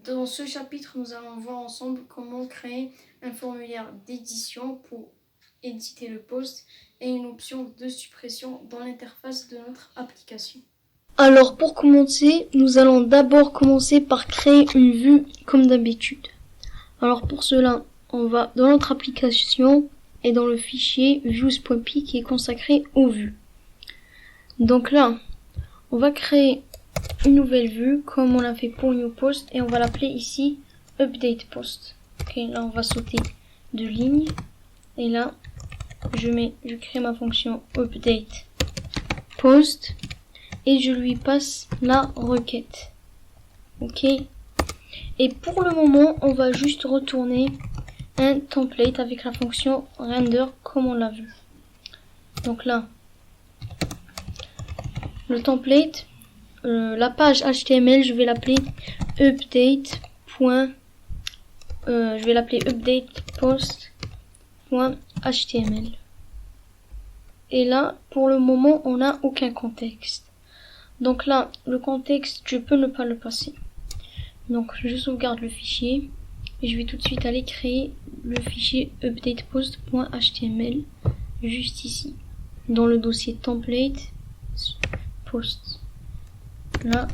Dans ce chapitre, nous allons voir ensemble comment créer un formulaire d'édition pour éditer le post et une option de suppression dans l'interface de notre application. Alors pour commencer, nous allons d'abord commencer par créer une vue comme d'habitude. Alors pour cela, on va dans notre application et dans le fichier views.py qui est consacré aux vues. Donc là, on va créer une nouvelle vue comme on l'a fait pour New Post et on va l'appeler ici Update Post. Ok, là on va sauter de ligne et là je crée ma fonction Update Post et je lui passe la requête. Ok. Et pour le moment, on va juste retourner un template avec la fonction render comme on l'a vu. Donc là, le template, la page HTML, je vais l'appeler updatepost.html. Et là, pour le moment, on n'a aucun contexte. Donc là, le contexte, je peux ne pas le passer. Donc je sauvegarde le fichier et je vais tout de suite aller créer le fichier updatepost.html juste ici dans le dossier template post. Là,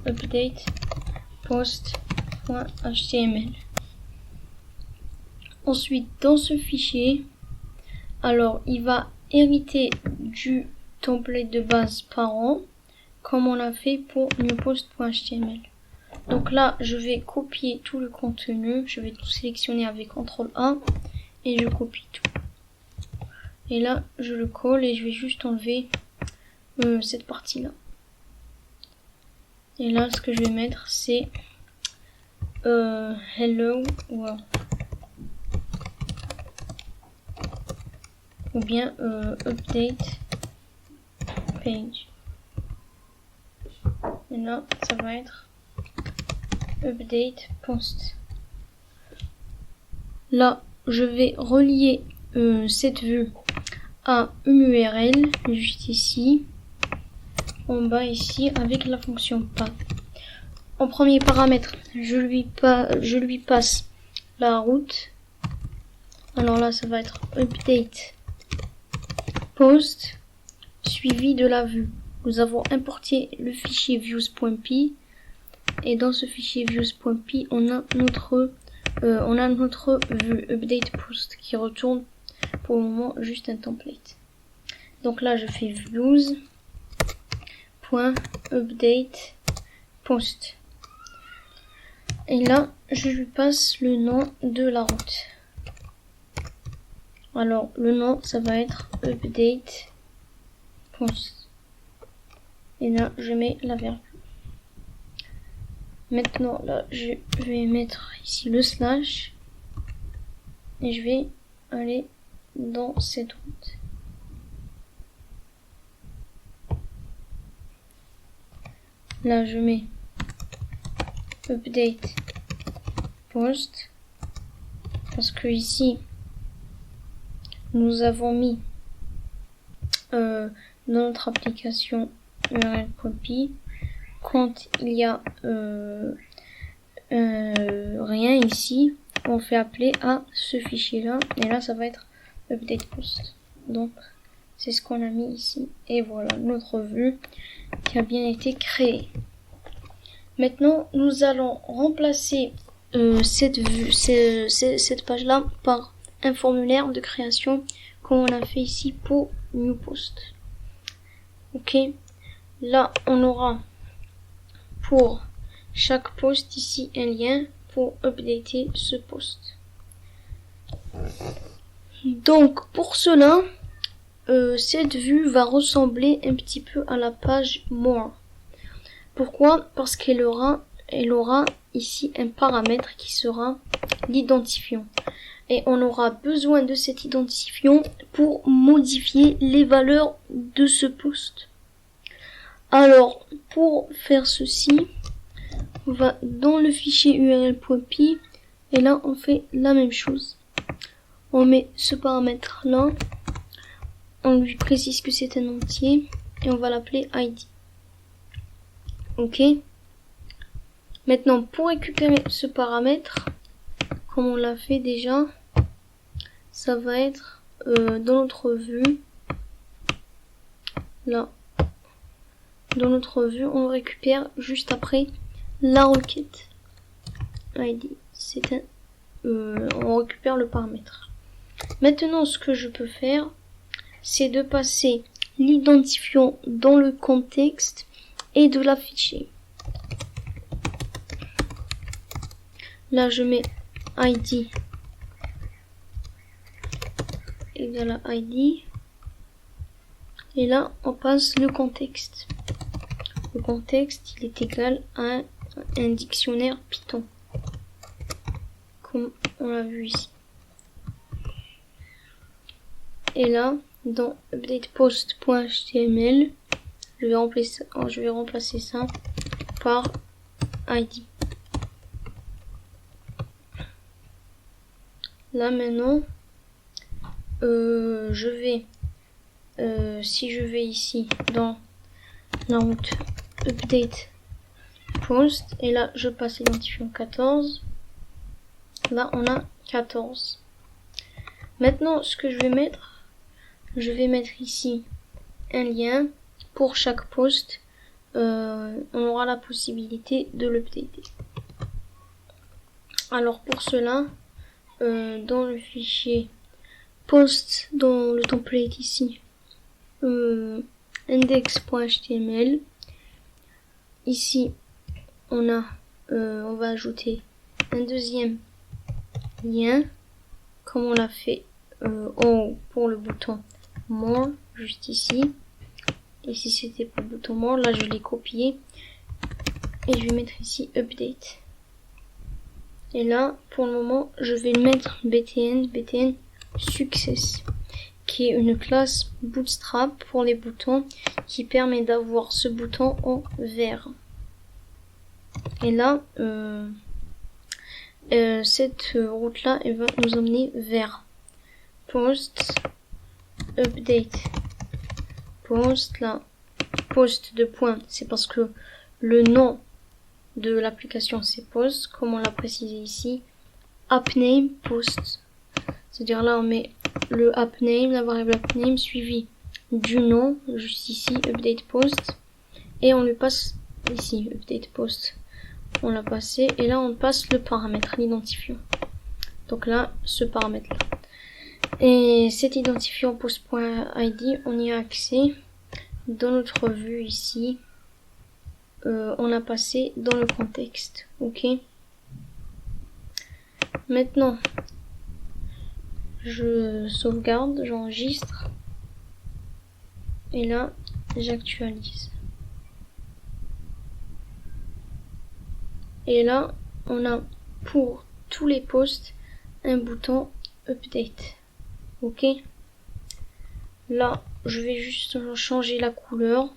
updatepost.html. Ensuite, dans ce fichier, alors il va hériter du template de base parent comme on l'a fait pour newpost.html. Donc là, je vais copier tout le contenu. Je vais tout sélectionner avec CTRL A et je copie tout. Et là, je le colle et je vais juste enlever cette partie-là. Et là, ce que je vais mettre, c'est Hello World. Ou bien Update Page. Et là, ça va être Update Post. Là, je vais relier cette vue à une URL juste ici, en bas ici, avec la fonction path. En premier paramètre, je lui passe la route. Alors là, ça va être Update Post suivi de la vue. Nous avons importé le fichier views.py. Et dans ce fichier views.py, on a notre vue update post qui retourne pour le moment juste un template. Donc là, je fais views.update post. Et là, je lui passe le nom de la route. Alors, le nom, ça va être update post. Et là, je mets la virgule. Maintenant, là, je vais mettre ici le slash et je vais aller dans cette route. Là, je mets update post parce que ici, nous avons mis dans notre application url.py quand il y a rien ici, on fait appeler à ce fichier là et là ça va être update post. Donc c'est ce qu'on a mis ici et voilà notre vue qui a bien été créée. Maintenant nous allons remplacer cette page là par un formulaire de création comme on a fait ici pour New Post. Ok, là on aura pour chaque post ici un lien pour updater ce post. Donc pour cela, cette vue va ressembler un petit peu à la page More. Pourquoi? Parce qu'elle aura ici un paramètre qui sera l'identifiant. Et on aura besoin de cet identifiant pour modifier les valeurs de ce post. Alors, pour faire ceci, on va dans le fichier url.py et là on fait la même chose. On met ce paramètre là, on lui précise que c'est un entier et on va l'appeler ID. Ok. Maintenant, pour récupérer ce paramètre, comme on l'a fait déjà, ça va être dans notre vue. Là, dans notre vue, on récupère juste après la requête ID. On récupère le paramètre. Maintenant, ce que je peux faire, c'est de passer l'identifiant dans le contexte et de l'afficher. Là, je mets ID égale à ID. Et là, on passe le contexte. Le contexte, il est égal à un dictionnaire Python. Comme on l'a vu ici. Et là, dans updatePost.html, je vais remplacer ça par ID. Là maintenant, si je vais ici dans la route update post, et là je passe l'identifiant 14, là on a 14. Maintenant ce que je vais mettre ici un lien pour chaque post. On aura la possibilité de l'updater. Alors pour cela, dans le fichier post, dans le template ici, index.html, ici on va ajouter un deuxième lien comme on l'a fait en haut pour le bouton more, juste ici. Et si c'était pour le bouton more, là je l'ai copié et je vais mettre ici update. Et là pour le moment je vais le mettre btn success, qui est une classe bootstrap pour les boutons qui permet d'avoir ce bouton en vert. Et là cette route là, elle va nous emmener vers post update post. Là post de point, c'est parce que le nom de l'application c'est post, comme on l'a précisé ici. App name post, c'est-à-dire là on met le app name, la variable app name suivi du nom, juste ici update post, et on lui passe ici update post, on l'a passé, et là on passe le paramètre, l'identifiant. Donc là ce paramètre là, et cet identifiant post.id, on y a accès dans notre vue ici. On a passé dans le contexte. Ok, maintenant je sauvegarde, j'enregistre et là j'actualise. Et là on a pour tous les posts un bouton update. Ok, là je vais juste changer la couleur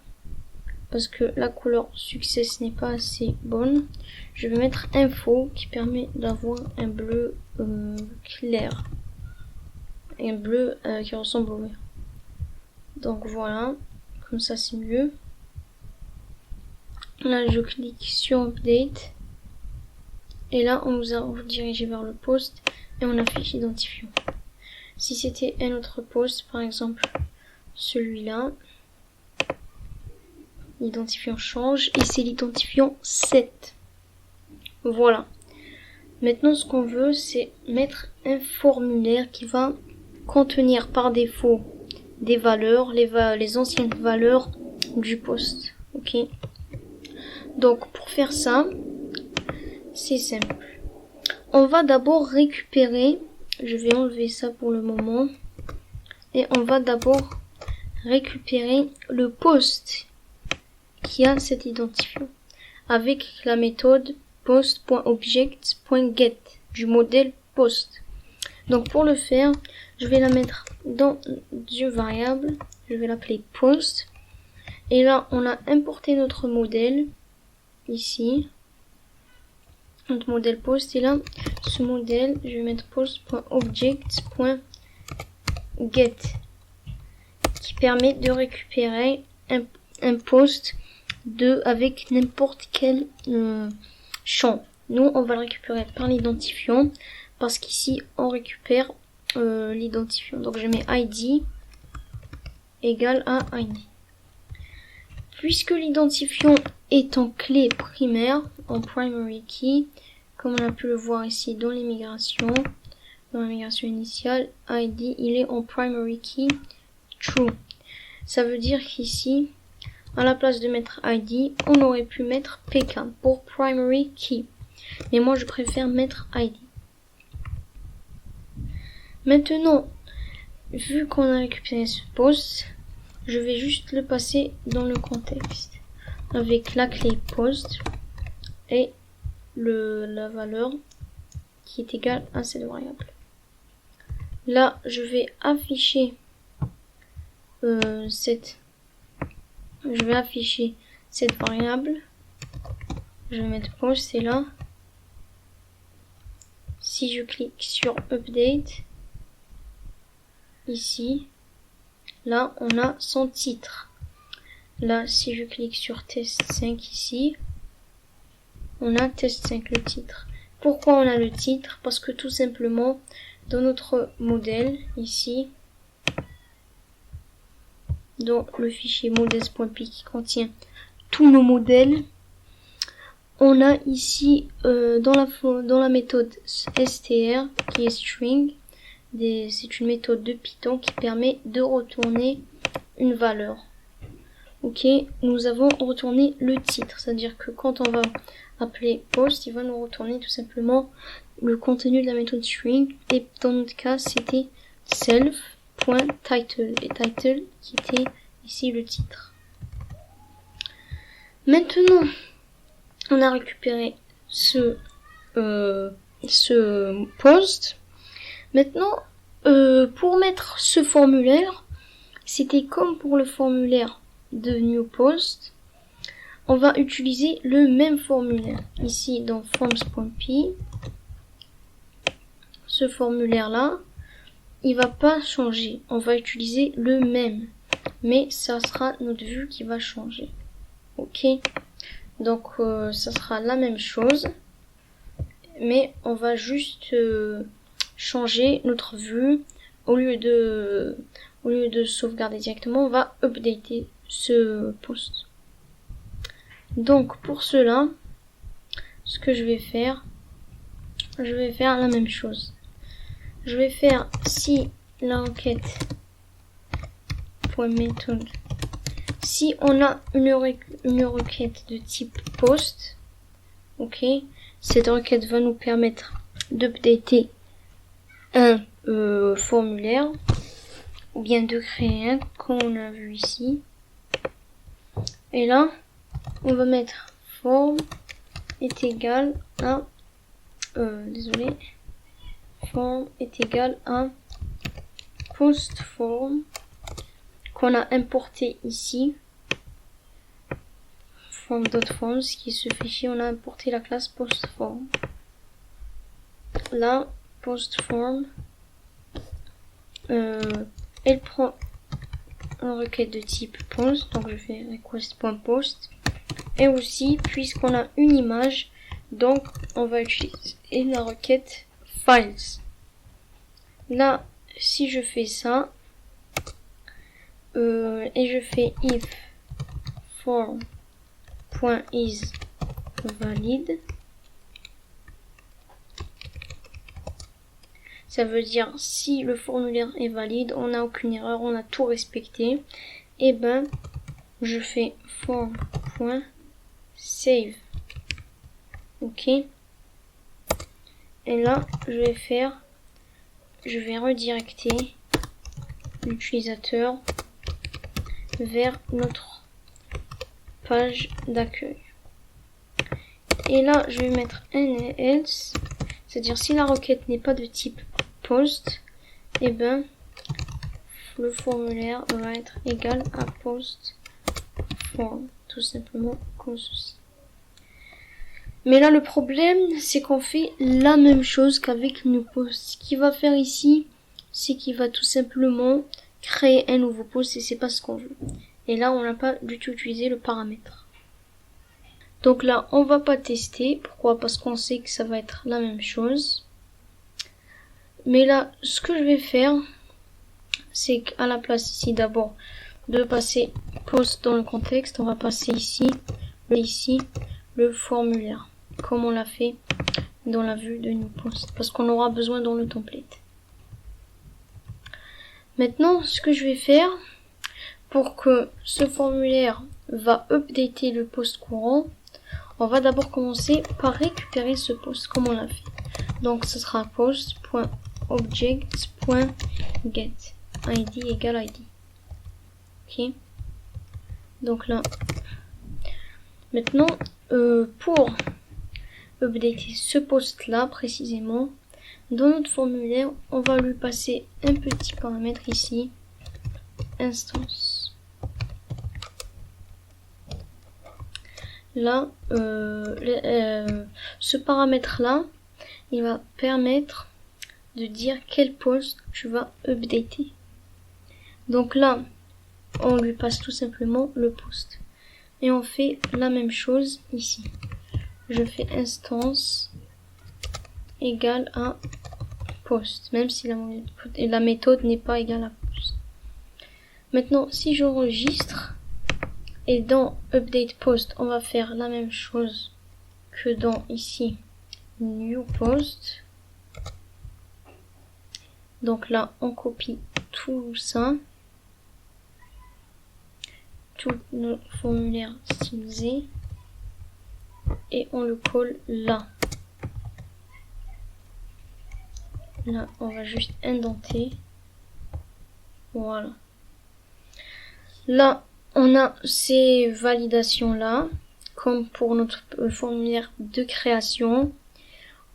parce que la couleur success n'est pas assez bonne. Je vais mettre info qui permet d'avoir un bleu clair, un bleu qui ressemble au vert. Donc voilà, comme ça c'est mieux. Là je clique sur update et là on nous a redirigé vers le post et on affiche l'identifiant. Si c'était un autre post, par exemple celui-là, l'identifiant change et c'est l'identifiant 7. Voilà. Maintenant ce qu'on veut, c'est mettre un formulaire qui va contenir par défaut des valeurs, les anciennes valeurs du post. Ok, donc pour faire ça, c'est simple. On va d'abord récupérer, je vais enlever ça pour le moment, et on va d'abord récupérer le post qui a cet identifiant avec la méthode post.object.get du modèle post. Donc pour le faire, je vais la mettre dans une variable, je vais l'appeler post, et là on a importé notre modèle ici, notre modèle post, et là ce modèle je vais mettre post.object.get qui permet de récupérer un post avec n'importe quelle champ. Nous, on va le récupérer par l'identifiant parce qu'ici, on récupère l'identifiant. Donc, je mets ID égale à ID. Puisque l'identifiant est en clé primaire, en primary key, comme on a pu le voir ici dans l'immigration, dans l'immigration initiale, ID, il est en primary key true. Ça veut dire qu'ici, à la place de mettre ID, on aurait pu mettre PK pour primary key. Mais moi, je préfère mettre ID. Maintenant, vu qu'on a récupéré ce post, je vais juste le passer dans le contexte avec la clé post et la valeur qui est égale à cette variable. Là, je vais afficher cette variable. Je vais mettre post et là, si je clique sur update, ici, là, on a son titre. Là, si je clique sur test 5 ici, on a test 5, le titre. Pourquoi on a le titre? Parce que tout simplement, dans notre modèle, ici, dans le fichier models.py qui contient tous nos modèles, on a ici, dans la méthode str, qui est string, c'est une méthode de Python qui permet de retourner une valeur. Ok, nous avons retourné le titre, c'est-à-dire que quand on va appeler post, il va nous retourner tout simplement le contenu de la méthode string, et dans notre cas c'était self.title, et title qui était ici le titre. Maintenant, on a récupéré ce post. Maintenant, pour mettre ce formulaire, c'était comme pour le formulaire de new post, on va utiliser le même formulaire. Ici dans forms.py, ce formulaire là, il va pas changer. On va utiliser le même, mais ça sera notre vue qui va changer. Ok, donc ça sera la même chose, mais on va juste changer notre vue. Au lieu de sauvegarder directement, on va updater ce post. Donc pour cela, ce que je vais faire la même chose. Je vais faire si la requête .method, si on a une requête de type post, ok, cette requête va nous permettre d'updater un formulaire, ou bien de créer un, comme on a vu ici. Et là, on va mettre form est égal à form est égal à post form qu'on a importé ici, form.forms, qui est ce fichier, on a importé la classe post form. Là, post form, elle prend une requête de type post, donc je fais request.post, et aussi puisqu'on a une image, donc on va utiliser la requête files. Là, si je fais ça et je fais if form.isValid, ça veut dire si le formulaire est valide, on n'a aucune erreur, on a tout respecté, et ben je fais form.save. Ok, et là je vais redirecter l'utilisateur vers notre page d'accueil. Et là je vais mettre un else, c'est-à-dire si la requête n'est pas de type post, et ben le formulaire va être égal à post form, tout simplement comme ceci. Mais là le problème c'est qu'on fait la même chose qu'avec new post. Ce qu'il va faire ici, c'est qu'il va tout simplement créer un nouveau post, et c'est pas ce qu'on veut. Et là on n'a pas du tout utilisé le paramètre. Donc là, on va pas tester. Pourquoi? Parce qu'on sait que ça va être la même chose. Mais là, ce que je vais faire, c'est qu'à la place ici, d'abord, de passer post dans le contexte, on va passer ici, le formulaire, comme on l'a fait dans la vue de new post, parce qu'on aura besoin dans le template. Maintenant, ce que je vais faire, pour que ce formulaire va updater le post courant, on va d'abord commencer par récupérer ce post, comme on l'a fait. Donc, ce sera post.object.get, id égale id. Ok. Donc là, maintenant, pour updater ce post là précisément, dans notre formulaire, on va lui passer un petit paramètre ici, instance. Là, ce paramètre là, il va permettre de dire quel post tu vas updater. Donc là, on lui passe tout simplement le post. Et on fait la même chose ici. Je fais instance égale à post, même si la méthode n'est pas égale à post. Maintenant, si j'enregistre, et dans update post, on va faire la même chose que dans ici, new post. Donc là, on copie tout ça, tout nos formulaires stylisés, et on le colle là. Là, on va juste indenter. Voilà. Là, on a ces validations-là, comme pour notre formulaire de création.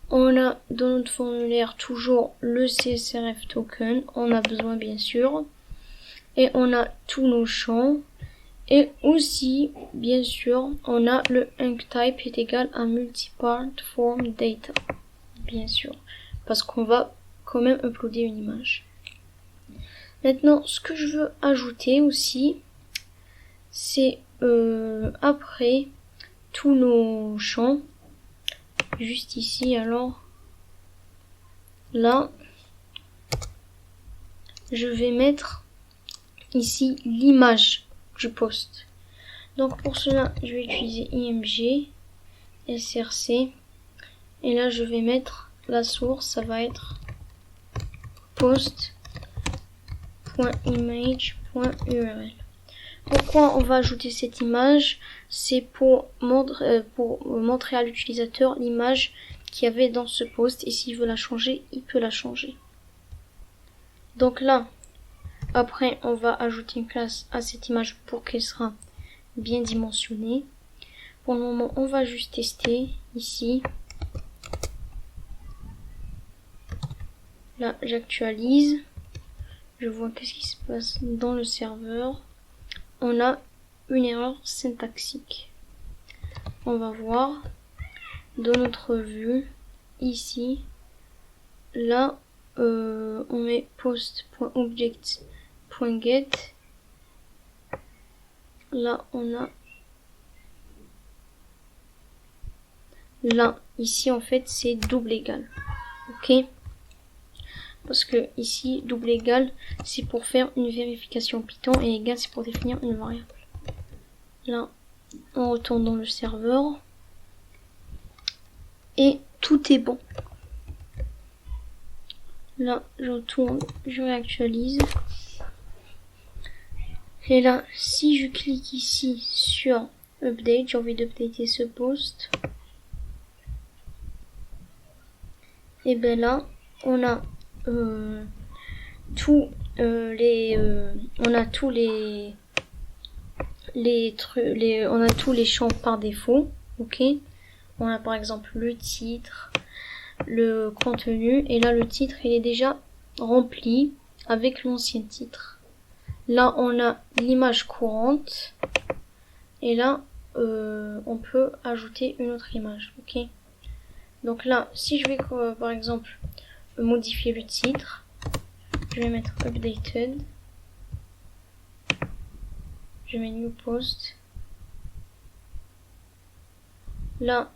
On a dans notre formulaire toujours le CSRF token, on a besoin bien sûr. Et on a tous nos champs. Et aussi, bien sûr, on a le UncType est égal à multipart form data. Bien sûr. Parce qu'on va quand même uploader une image. Maintenant, ce que je veux ajouter aussi, c'est après tous nos champs, juste ici, alors là, je vais mettre ici l'image du post. Donc pour cela, je vais utiliser img, src, et là je vais mettre la source, ça va être post.image.url. Pourquoi on va ajouter cette image? C'est pour montrer à l'utilisateur l'image qu'il y avait dans ce post, et s'il veut la changer, il peut la changer. Donc là, après on va ajouter une classe à cette image pour qu'elle sera bien dimensionnée. Pour le moment, on va juste tester ici. Là, j'actualise. Je vois qu'est-ce qui se passe dans le serveur. On a une erreur syntaxique. On va voir dans notre vue ici. Là, on met post.object.get. Là, on a là, ici en fait c'est double égal. Ok? Parce que ici, double égal, c'est pour faire une vérification Python, et égal, c'est pour définir une variable. Là, on retourne dans le serveur. Et tout est bon. Là, je retourne, je réactualise. Et là, si je clique ici sur Update, j'ai envie d'updater ce post. Et bien là, on a tous les champs par défaut. Ok, on a par exemple le titre, le contenu, et là le titre il est déjà rempli avec l'ancien titre. Là on a l'image courante, et là on peut ajouter une autre image. Ok, donc là si je vais par exemple modifier le titre, je vais mettre updated, je mets new post, Là,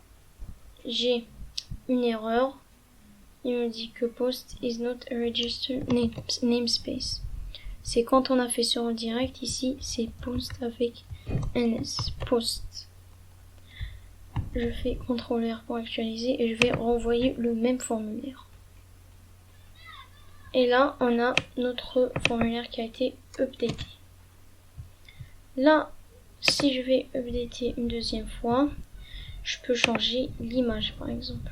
j'ai une erreur. Il me dit que post is not a registered namespace. C'est quand on a fait sur en direct. Ici, c'est post avec ns. Post. Je fais CTRL-R pour actualiser et je vais renvoyer le même formulaire. Et là, on a notre formulaire qui a été updaté. Là, si je vais updater une deuxième fois, je peux changer l'image par exemple.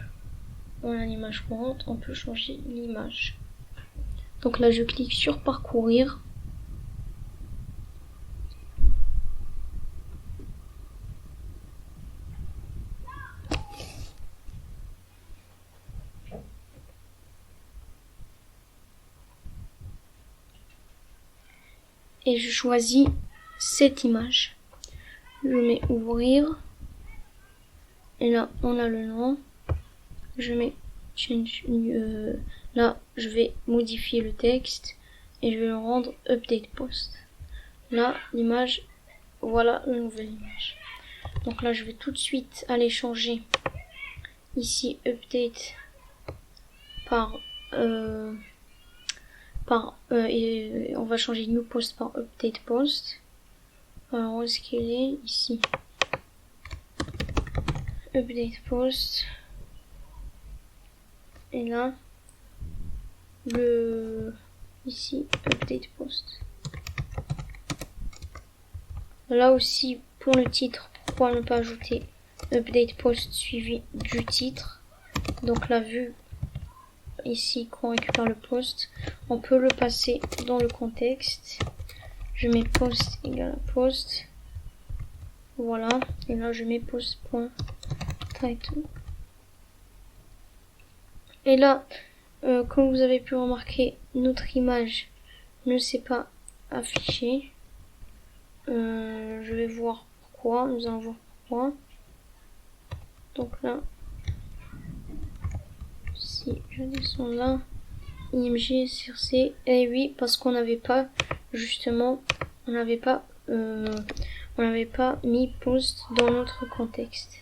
On a l'image courante, on peut changer l'image. Donc là, je clique sur parcourir. Et je choisis cette image. Je mets ouvrir. Et là, on a le nom. Je mets change. Là, je vais modifier le texte et je vais le rendre update post. Là, l'image, voilà la nouvelle image. Donc là, je vais tout de suite aller changer ici update et on va changer new post par update post. Alors où est-ce qu'il est? Ici. Update post. Et là, ici, update post. Là aussi, pour le titre, pourquoi ne pas ajouter update post suivi du titre. Donc la vue ici qu'on récupère le post, on peut le passer dans le contexte. Je mets post égale à post. Voilà. Et là je mets post.title. Et là, comme vous avez pu remarquer, notre image ne s'est pas affichée. Je vais voir pourquoi. Nous allons voir pourquoi. Donc là, si je descends là, IMG, SRC, et oui, parce qu'on n'avait pas, justement, on n'avait pas mis post dans notre contexte.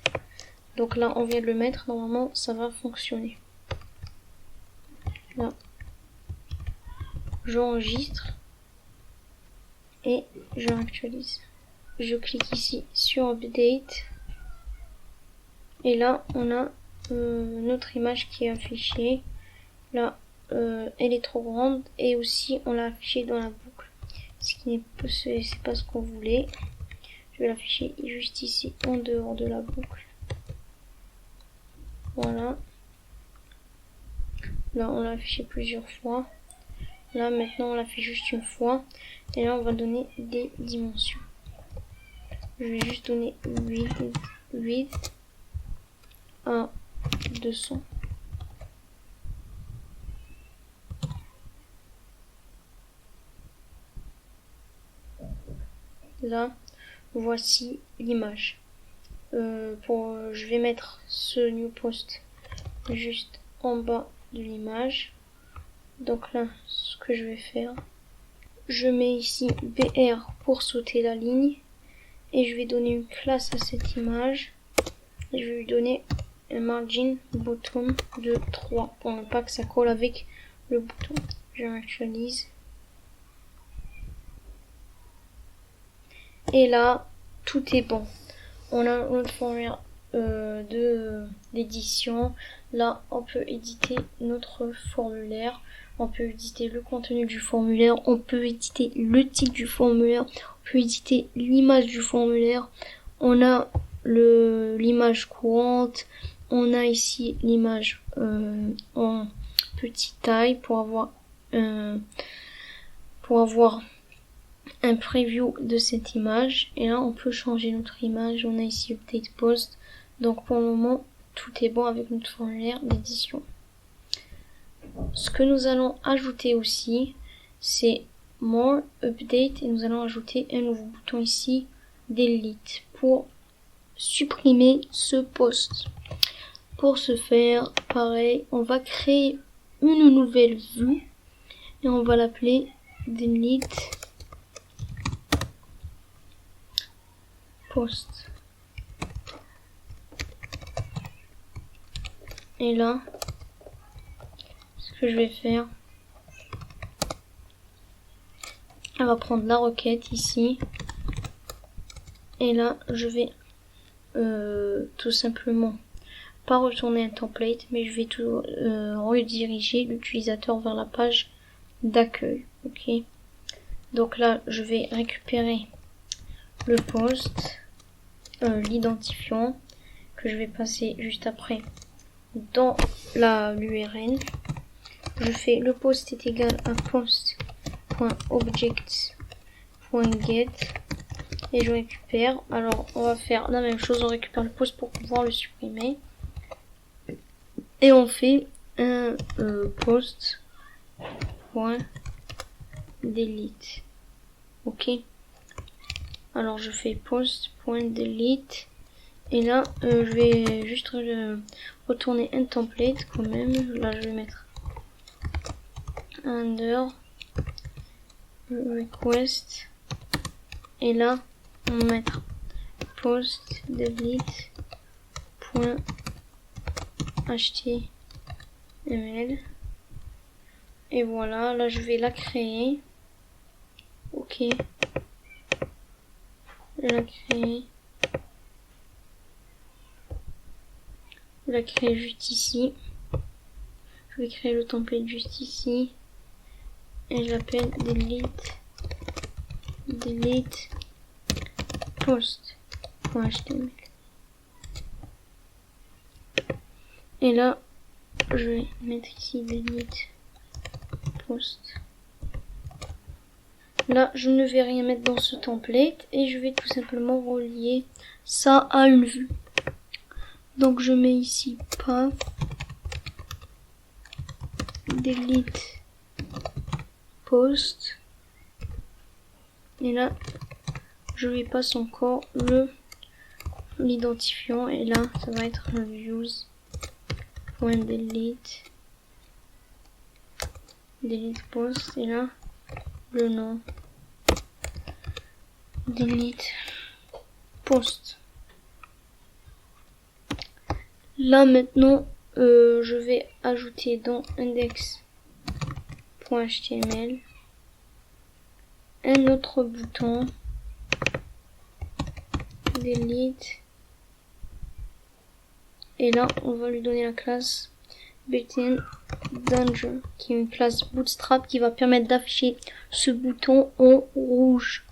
Donc là, on vient de le mettre, normalement, ça va fonctionner. Là, j'enregistre et je actualise. Je clique ici sur Update et là, on a notre image qui est affichée. Là, elle est trop grande et aussi on l'a affichée dans la boucle. Ce qui n'est pas, c'est pas ce qu'on voulait. Je vais l'afficher juste ici en dehors de la boucle. Voilà. Là, on l'a affiché plusieurs fois. Là, maintenant, on l'affiche juste une fois. Et là, on va donner des dimensions. Je vais juste donner 8 à 200. Là, voici l'image. Je vais mettre ce new post juste en bas de l'image. Donc là, ce que je vais faire, je mets ici BR pour sauter la ligne et je vais donner une classe à cette image. Et je vais lui donner un margin bottom de 3 pour ne pas que ça colle avec le bouton. Je m'actualise. Et là, tout est bon. On a notre formulaire d'édition. Là, on peut éditer notre formulaire. On peut éditer le contenu du formulaire. On peut éditer le titre du formulaire. On peut éditer l'image du formulaire. On a l'image courante. On a ici l'image en petite taille pour avoir un preview de cette image. Et là, on peut changer notre image. On a ici Update Post. Donc, pour le moment, tout est bon avec notre formulaire d'édition. Ce que nous allons ajouter aussi, c'est More Update. Et nous allons ajouter un nouveau bouton ici, Delete, pour supprimer ce post. Pour ce faire, pareil, on va créer une nouvelle vue. Et on va l'appeler Delete Post. Et là, ce que je vais faire, on va prendre la requête ici. Et là, je vais tout simplement pas retourner un template, mais je vais tout rediriger l'utilisateur vers la page d'accueil. Ok. Donc là, je vais récupérer le post, l'identifiant que je vais passer juste après dans l'URL. Je fais le post est égal à post.objects.get et je récupère. Alors on va faire la même chose, on récupère le post pour pouvoir le supprimer et on fait un post.delete. Ok. Alors je fais post.delete et là je vais juste retourner un template quand même. Là je vais mettre under request et là on va mettre post.delete.html et voilà. Là je vais la créer. Ok. La créer juste ici. Je vais créer le template juste ici et je l'appelle delete post.html et là je vais mettre ici delete post. Là je ne vais rien mettre dans ce template et je vais tout simplement relier ça à une vue. Donc je mets ici path delete post et là je lui passe encore l'identifiant et là ça va être views.delete post et là le nom delete post. Là maintenant je vais ajouter dans index.html un autre bouton delete et là on va lui donner la classe built-in danger qui est une classe bootstrap qui va permettre d'afficher ce bouton en rouge.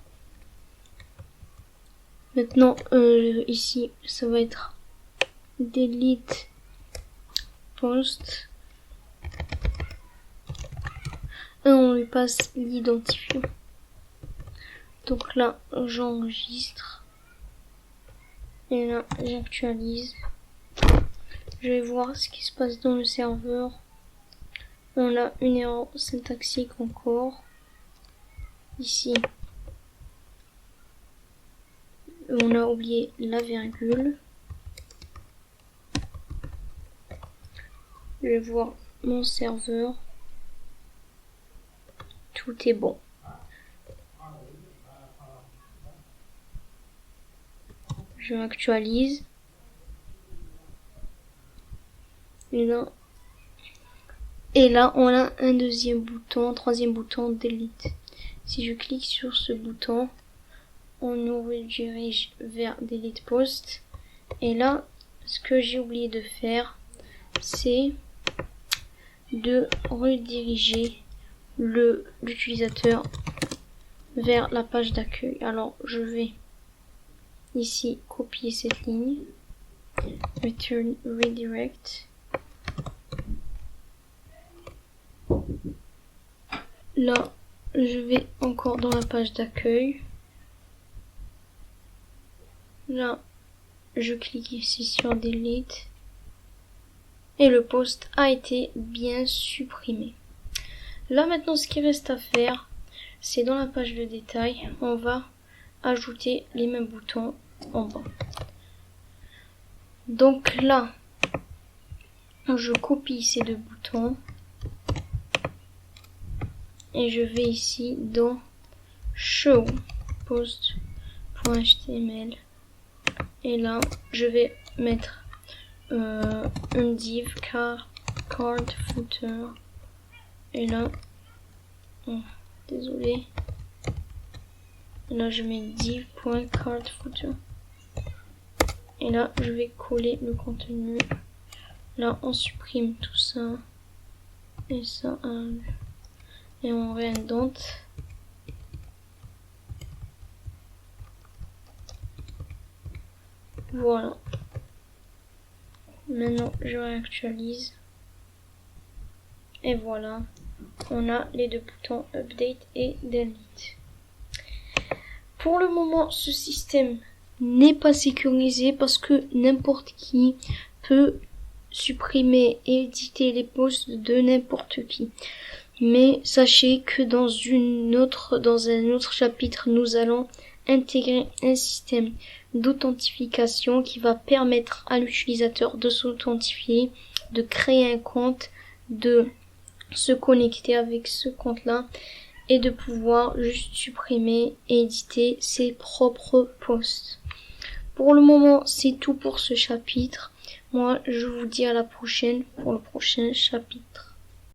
Maintenant ici ça va être delete post et on lui passe l'identifiant. Donc là j'enregistre et là j'actualise. Je vais voir ce qui se passe dans le serveur. On a une erreur syntaxique encore ici. On a oublié la virgule. Je vais voir mon serveur. Tout est bon. Je actualise. Et là, on a un deuxième bouton, troisième bouton delete. Si je clique sur ce bouton, on nous redirige vers delete post. Et là, ce que j'ai oublié de faire, c'est de rediriger l'utilisateur vers la page d'accueil. Alors, je vais ici copier cette ligne, return redirect. Là, je vais encore dans la page d'accueil. Là, je clique ici sur delete et le post a été bien supprimé. Là maintenant, ce qui reste à faire, c'est dans la page de détail, on va ajouter les mêmes boutons en bas. Donc là, je copie ces deux boutons et je vais ici dans show post.html et là je vais mettre un div card footer. Et là, désolé. Là, je mets div.cardFooter. Et là, je vais coller le contenu. Là, on supprime tout ça. Et ça, et on réindente. Voilà. Maintenant, je réactualise. Et voilà. On a les deux boutons Update et Delete. Pour le moment, ce système n'est pas sécurisé parce que n'importe qui peut supprimer et éditer les posts de n'importe qui. Mais sachez que dans un autre chapitre, nous allons intégrer un système d'authentification qui va permettre à l'utilisateur de s'authentifier, de créer un compte, de se connecter avec ce compte-là et de pouvoir juste supprimer et éditer ses propres posts. Pour le moment, c'est tout pour ce chapitre. Moi, je vous dis à la prochaine pour le prochain chapitre.